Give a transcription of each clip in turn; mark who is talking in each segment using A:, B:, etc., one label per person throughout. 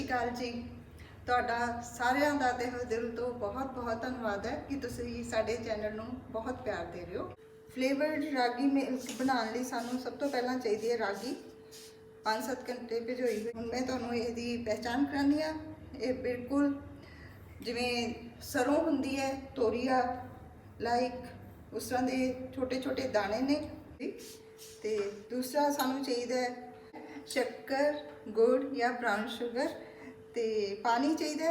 A: ਅਕਾਲ ਜੀ। ਤੁਹਾਡਾ ਸਾਰਿਆਂ ਦਾ ਤਹਿ ਦਿਲ ਤੋਂ ਬਹੁਤ ਧੰਨਵਾਦ ਹੈ ਕਿ ਤੁਸੀਂ ਸਾਡੇ ਚੈਨਲ ਨੂੰ ਬਹੁਤ ਪਿਆਰ ਦੇ ਰਹੇ ਹੋ। ਫਲੇਵਰਡ ਰਾਗੀ ਮਿਲਕ ਬਣਾਉਣ ਲਈ ਸਾਨੂੰ ਸਭ ਤੋਂ ਪਹਿਲਾਂ ਚਾਹੀਦੀ ਹੈ ਰਾਗੀ 5-7 ਘੰਟੇ ਭਿਜੋਈ ਹੋਈ। ਹੁਣ ਮੈਂ ਤੁਹਾਨੂੰ ਇਹਦੀ ਪਹਿਚਾਣ ਕਰਾਂਦੀ ਆ। ਇਹ ਬਿਲਕੁਲ ਜਿਵੇਂ ਸਰੋਂ ਹੁੰਦੀ ਹੈ, ਤੋਰੀਆ ਲਾਈਕ ਉਸ ਤਰ੍ਹਾਂ ਦੇ ਛੋਟੇ ਛੋਟੇ ਦਾਣੇ ਨੇ। ਤੇ ਦੂਸਰਾ ਸਾਨੂੰ ਚਾਹੀਦਾ ਹੈ शक्कर गुड़ या ब्राउन शुगर तो पानी चाहिए।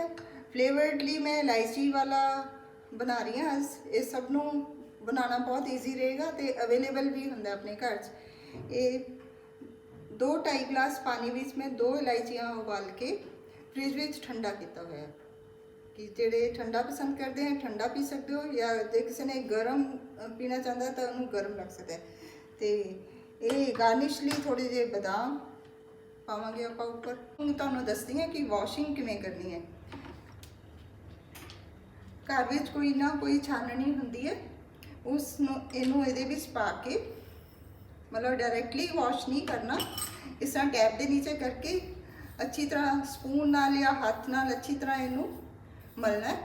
A: फ्लेवर्ड लिए मैं इलायची वाला बना रही हाँ। इस सब नू बनाना बहुत ईजी रहेगा तो अवेलेबल भी होंगे अपने घर च। ये 2-2.5 गिलास पानी में मैं 2 इलायचियाँ उबाल के फ्रिज में ठंडा किया हुआ कि जेडे ठंडा पसंद करते हैं ठंडा पी सकते हो, या जो किसी ने गर्म पीना चाहता तो उन्होंने गर्म रख सकता है। तो ये गार्निश लिए थोड़े जे बादाम पावांगे आप उपर। हूँ तुहानूं दसदी हाँ कि वॉशिंग किवें करनी है। घर विच कोई ना कोई छाननी हुंदी है, उस इनू इहदे विच पा के मतलब डायरैक्टली वॉश नहीं करना, इस तरह टैप के नीचे करके अच्छी तरह स्पून नाल या हाथ नाल अच्छी तरह इनू मलना है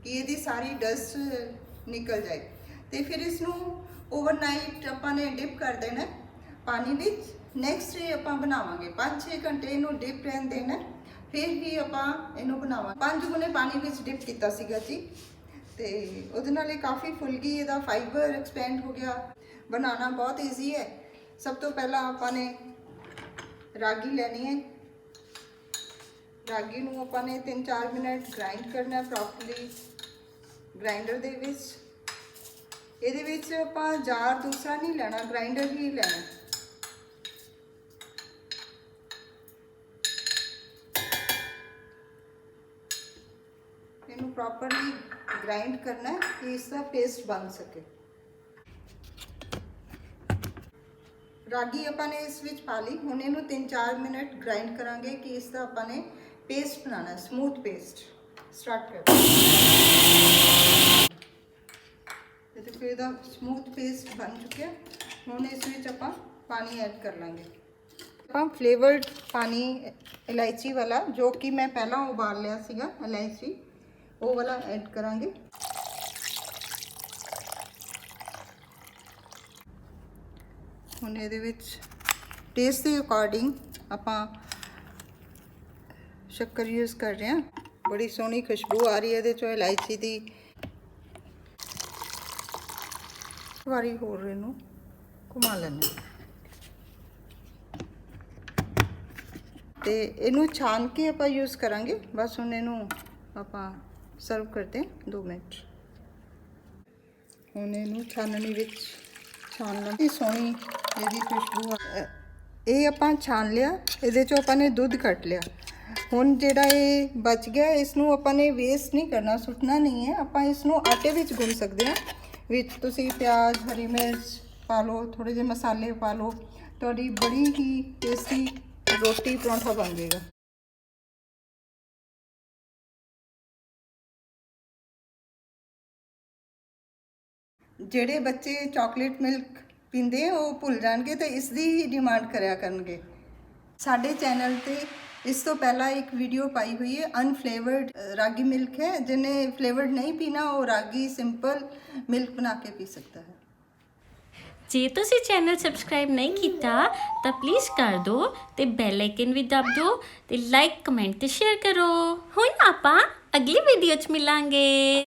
A: कि ये सारी डस्ट निकल जाए। तो फिर इसनू ओवरनाइट अपने डिप कर देना पानी में। नैक्सट डे आप बनावे 5-6 घंटे इनू डिप रहन देना, फिर ही आप इनू बनावा। 5 गुने पानी में डिप किया सीगा जी, तो उहदे नाल काफ़ी फुल गई, इहदा फाइबर एक्सपेंड हो गया। बनाना बहुत ईजी है। सब तो पहला आपने रागी लैनी है। रागी नू आपने 3-4 मिनट ग्राइंड करना प्रॉपरली ग्राइंडर दे विच। इहदे विच आपां जार दूसरा नहीं लेना, ग्राइंडर ही लेना। इनू प्रॉपरली ग्राइंड करना है कि इसका पेस्ट बन सके। रागी अपने इस विच पा ली। हुण इनू 3-4 मिनट ग्राइंड करांगे कि इसका अपने पेस्ट बनाना, स्मूथ पेस्ट। स्टार्ट कर देखो इहदा स्मूथ पेस्ट बन चुके। हुण इस विच आपां पानी ऐड कर लांगे। आपां फ्लेवर्ड पानी इलायची वाला जो कि मैं पहला उबाल लिया सीगा इलायची, वो वाला ऐड करांगे। हुण इहदे विच टेस्ट के अकॉर्डिंग आपां शक्कर यूज़ कर रहे हैं। बड़ी सोहनी खुशबू आ रही है इहदे चों इलायची दी। वारी होर इहनूं घुमा लैंदे ते इहनूं छान के आपां यूज़ करांगे। बस हुण इहनूं आपां सर्व करते हैं 2 मिनट। हुण इहनूं छाननी विच छान ली। सोहनी इहदी खुशबू ये आपां छान लिया। इहदे चों आपां ने दुध कट लिया। हुण जिहड़ा ये बच गया इसनूं आपां ने वेस्ट नहीं करना, सुटना नहीं है। आपां इसनूं आटे विच गुन सकते हैं। विच तुसीं प्याज हरी मिर्च पा लो, थोड़े जे मसाले पा लो, तुहाडी बड़ी ही टेस्टी रोटी परौंठा बन जाएगा। ਜਿਹੜੇ ਬੱਚੇ ਚਾਕਲੇਟ ਮਿਲਕ ਪੀਂਦੇ ਆ ਉਹ ਭੁੱਲ ਜਾਣਗੇ ਤੇ ਇਸ ਦੀ ਹੀ ਡਿਮਾਂਡ ਕਰਿਆ ਕਰਨਗੇ। ਸਾਡੇ ਚੈਨਲ ਤੇ ਇਸ ਤੋਂ ਪਹਿਲਾਂ ਇੱਕ ਵੀਡੀਓ ਪਾਈ ਹੋਈ ਹੈ ਅਨਫਲੇਵਰਡ ਰਾਗੀ ਮਿਲਕ ਹੈ। ਜਿਹਨੇ ਫਲੇਵਰਡ नहीं पीना वो रागी सिंपल मिल्क बना के पी सकता है।
B: ਜੇ ਤੁਸੀਂ ਚੈਨਲ ਸਬਸਕ੍ਰਾਈਬ ਨਹੀਂ ਕੀਤਾ ਤਾਂ ਪਲੀਜ਼ ਕਰ ਦਿਓ ਤੇ ਬੈਲ ਆਈਕਨ ਵੀ ਦਬ ਦਿਓ ਤੇ ਲਾਈਕ ਕਮੈਂਟ ਤੇ ਸ਼ੇਅਰ ਕਰੋ। ਹੁਣ ਆਪਾਂ ਅਗਲੀ ਵੀਡੀਓ 'ਚ ਮਿਲਾਂਗੇ।